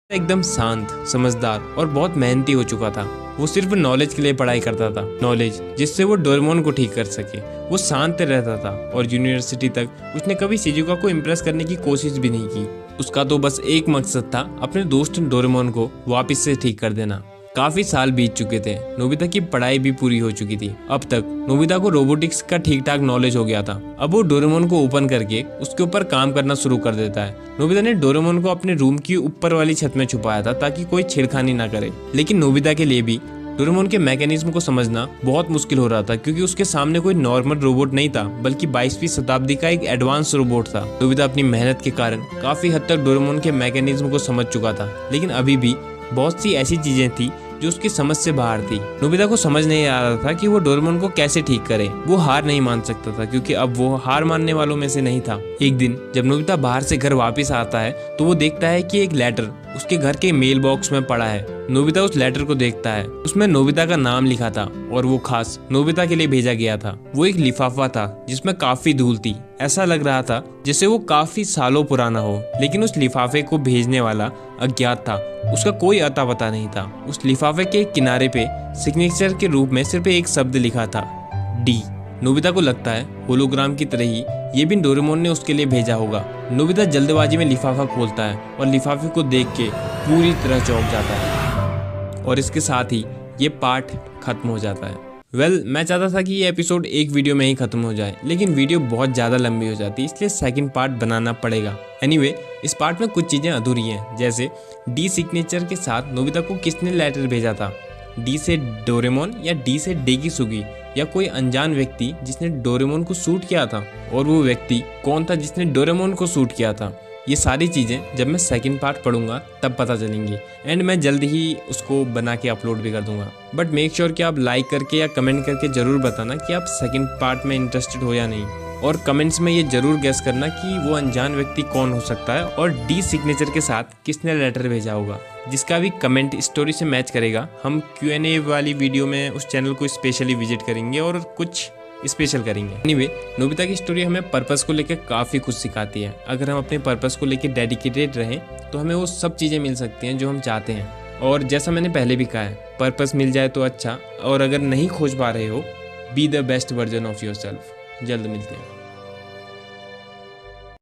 एकदम शांत, समझदार और बहुत मेहनती हो चुका था। वो सिर्फ नॉलेज के लिए पढ़ाई करता था, नॉलेज जिससे वो डोरेमोन को ठीक कर सके। वो शांत रहता था और यूनिवर्सिटी तक उसने कभी शिजुका को इम्प्रेस करने की कोशिश भी नहीं की। उसका तो बस एक मकसद था, अपने दोस्त डोरेमोन को वापस से ठीक कर देना। काफी साल बीत चुके थे, नोबिता की पढ़ाई भी पूरी हो चुकी थी। अब तक नोबिता को रोबोटिक्स का ठीक ठाक नॉलेज हो गया था। अब वो डोरेमोन को ओपन करके उसके ऊपर काम करना शुरू कर देता है। नोबिता ने डोरेमोन को अपने रूम की ऊपर वाली छत में छुपाया था ताकि कोई छेड़खानी ना करे। लेकिन नोबिता के लिए भी डोरेमोन के मैकेनिज्म को समझना बहुत मुश्किल हो रहा था, क्योंकि उसके सामने कोई नॉर्मल रोबोट नहीं था, बल्कि 22वीं शताब्दी का एक एडवांस रोबोट था। नोबिता अपनी मेहनत के कारण काफी हद तक डोरेमोन के मैकेनिज्म को समझ चुका था, लेकिन अभी भी बहुत सी ऐसी चीजें थी जो उसकी समझ से बाहर थी। नोबिता को समझ नहीं आ रहा था कि वो डोरेमोन को कैसे ठीक करे। वो हार नहीं मान सकता था, क्योंकि अब वो हार मानने वालों में से नहीं था। एक दिन जब नोबिता बाहर से घर वापस आता है तो वो देखता है कि एक लेटर उसके घर के मेल बॉक्स में पड़ा है। नोबिता उस लेटर को देखता है, उसमें नोबिता का नाम लिखा था और वो खास नोबिता के लिए भेजा गया था। वो एक लिफाफा था जिसमें काफी धूल थी। ऐसा लग रहा था जैसे वो काफी सालों पुराना हो, लेकिन उस लिफाफे को भेजने वाला अज्ञात था। उसका कोई अता पता नहीं था। उस लिफाफे के किनारे पे सिग्नेचर के रूप में सिर्फ एक शब्द लिखा था, डी। नोबिता को लगता है होलोग्राम की तरह ही ये भी डोरेमोन ने उसके लिए भेजा होगा। नोबिता जल्दबाजी में लिफाफा खोलता है और लिफाफे को देख के पूरी तरह चौंक जाता है, और इसके साथ ही ये पार्ट खत्म हो जाता है। मैं चाहता था कि ये एपिसोड एक वीडियो में ही खत्म हो जाए, लेकिन वीडियो बहुत ज़्यादा लंबी हो जाती है, इसलिए सेकंड पार्ट बनाना पड़ेगा। एनीवे, इस पार्ट में कुछ चीज़ें अधूरी हैं, जैसे डी सिग्नेचर के साथ नोबिता को किसने लेटर भेजा था। डी से डोरेमोन या डी से डेगिसुगी, या कोई अनजान व्यक्ति जिसने डोरेमोन को शूट किया था, और वो व्यक्ति कौन था जिसने डोरेमोन को शूट किया था। ये सारी चीज़ें जब मैं सेकंड पार्ट पढ़ूंगा तब पता चलेंगी, एंड मैं जल्द ही उसको बना के अपलोड भी कर दूंगा। बट मेक श्योर कि आप लाइक करके या कमेंट करके ज़रूर बताना कि आप सेकंड पार्ट में इंटरेस्टेड हो या नहीं, और कमेंट्स में ये जरूर गेस करना कि वो अनजान व्यक्ति कौन हो सकता है और डी सिग्नेचर के साथ किसने लेटर भेजा होगा। जिसका भी कमेंट स्टोरी से मैच करेगा, हम Q&A वाली वीडियो में उस चैनल को स्पेशली विजिट करेंगे और कुछ स्पेशल करेंगे। एनीवे, नोबिता की स्टोरी हमें पर्पस को लेकर काफ़ी कुछ सिखाती है। अगर हम अपने पर्पस को लेकर डेडिकेटेड रहें तो हमें वो सब चीज़ें मिल सकती हैं जो हम चाहते हैं। और जैसा मैंने पहले भी कहा है, पर्पस मिल जाए तो अच्छा, और अगर नहीं खोज पा रहे हो, be the best version of your self. जल्द मिलते हैं।